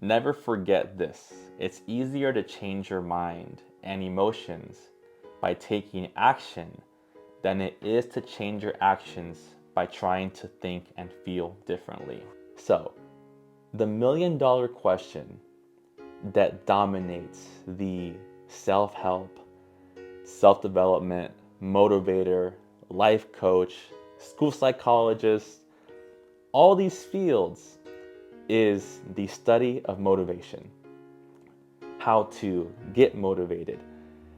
Never forget this. It's easier to change your mind and emotions by taking action than it is to change your actions by trying to think and feel differently. So, the $1,000,000 question that dominates the self help, self development, motivator, life coach, school psychologist, all these fields is the study of motivation. How to get motivated,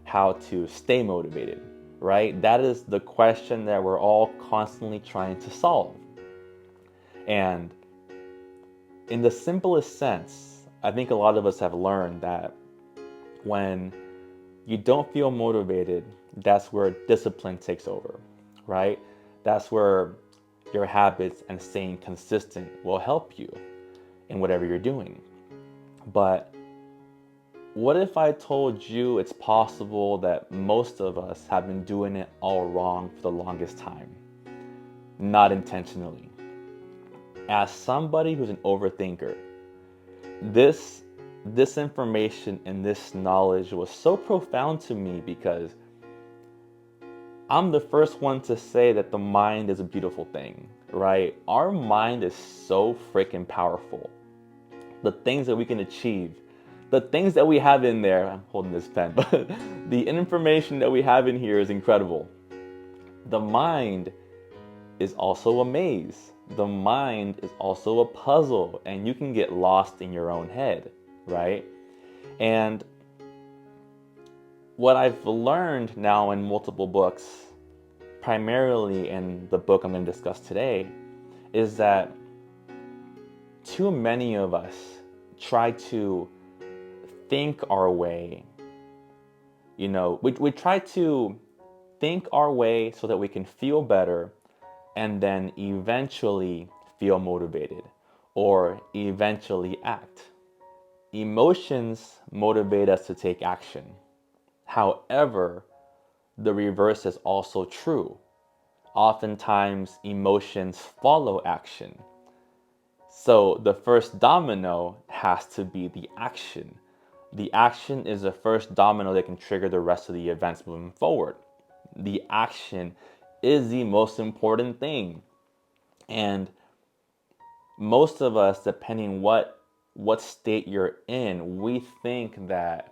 how to stay motivated, right? That is the question that we're all constantly trying to solve. And in the simplest sense, I think a lot of us have learned that when you don't feel motivated, that's where discipline takes over, right? That's where your habits and staying consistent will help you in whatever you're doing. But what if I told you it's possible that most of us have been doing it all wrong for the longest time, not intentionally? As somebody who's an overthinker, this this information and this knowledge was so profound to me because I'm the first one to say that the mind is a beautiful thing, right? Our mind is so freaking powerful. The things that we can achieve, the things that we have in there, I'm holding this pen, but the information that we have in here is incredible. The mind is also a maze. The mind is also a puzzle, and you can get lost in your own head, right? And what I've learned now in multiple books, primarily in the book I'm going to discuss today, is that too many of us try to think our way. We try to think our way so that we can feel better and then eventually feel motivated or eventually act. Emotions motivate us to take action. However, the reverse is also true. Oftentimes, emotions follow action. So the first domino has to be the action. The action is the first domino that can trigger the rest of the events moving forward. The action is the most important thing. And most of us, depending what state you're in, we think that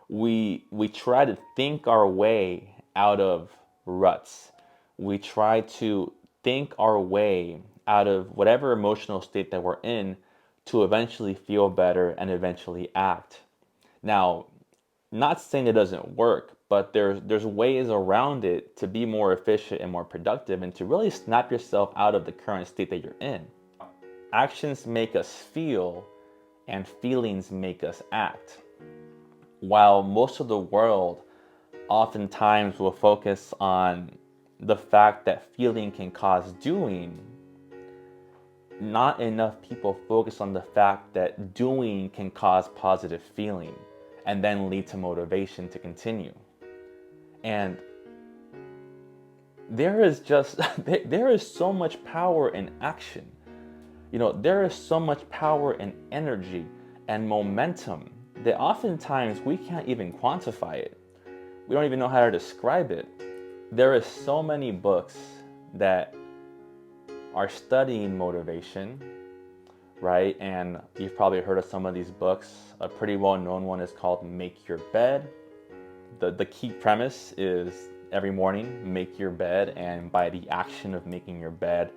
we try to think our way out of ruts. We try to think our way out of whatever emotional state that we're in to eventually feel better and eventually act. Now, not saying it doesn't work, but there's ways around it to be more efficient and more productive and to really snap yourself out of the current state that you're in. Actions make us feel and feelings make us act. While most of the world oftentimes will focus on the fact that feeling can cause doing, not enough people focus on the fact that doing can cause positive feeling and then lead to motivation to continue. And there is so much power in action. There is so much power in energy and momentum that oftentimes we can't even quantify it. We don't even know how to describe it. There is so many books that are studying motivation, right? And you've probably heard of some of these books. A pretty well-known one is called Make Your Bed. The key premise is every morning, make your bed, and by the action of making your bed,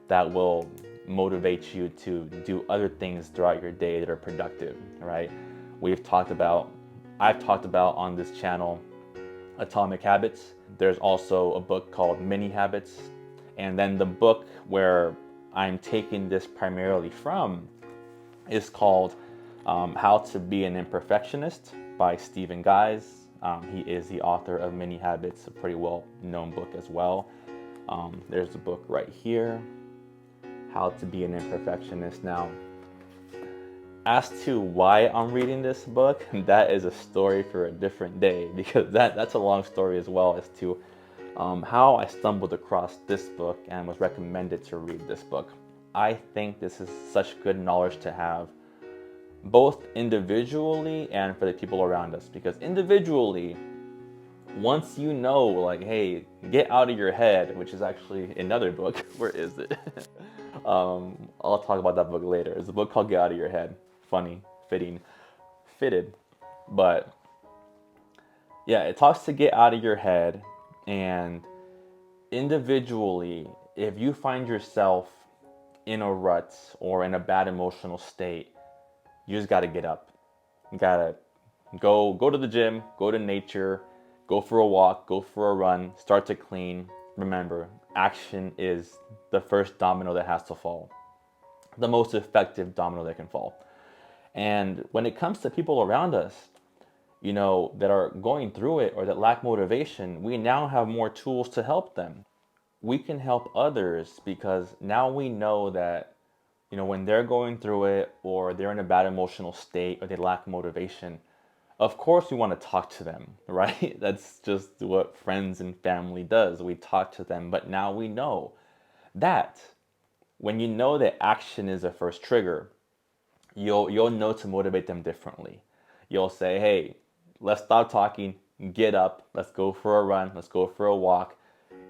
that will motivate you to do other things throughout your day that are productive, right? I've talked about on this channel Atomic Habits. There's also a book called Mini Habits. And then the book where I'm taking this primarily from is called How to Be an Imperfectionist by Stephen Guise. He is the author of Mini Habits, a pretty well-known book as well. There's the book right here, How to Be an Imperfectionist. Now, as to why I'm reading this book, that is a story for a different day, because that's a long story as well as to how I stumbled across this book and was recommended to read this book. I think this is such good knowledge to have both individually and for the people around us. Because individually, once you know, like, hey, get out of your head, which is actually another book. Where is it? I'll talk about that book later. It's a book called Get Out of Your Head. Funny, fitted. But yeah, it talks to get out of your head. And individually, if you find yourself in a rut or in a bad emotional state, you just got to get up. You got to go to the gym, go to nature, go for a walk, go for a run, start to clean. Remember, action is the first domino that has to fall, the most effective domino that can fall. And when it comes to people around us, that are going through it or that lack motivation, we now have more tools to help them. We can help others because now we know that, when they're going through it or they're in a bad emotional state or they lack motivation, of course we want to talk to them, right? That's just what friends and family does. We talk to them, but now we know that when you know that action is the first trigger, you'll know to motivate them differently. You'll say, "Hey, let's stop talking, get up, let's go for a run, let's go for a walk.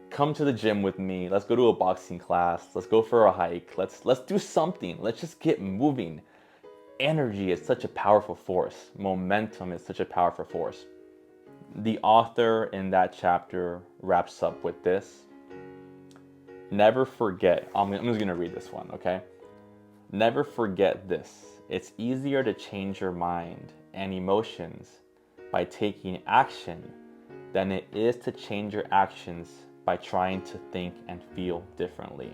Come to the gym with me. Let's go to a boxing class. Let's go for a hike. Let's do something. Let's just get moving." Energy is such a powerful force. Momentum is such a powerful force. The author in that chapter wraps up with this. Never forget. I'm just going to read this one, okay? Never forget this. It's easier to change your mind and emotions by taking action than it is to change your actions by trying to think and feel differently.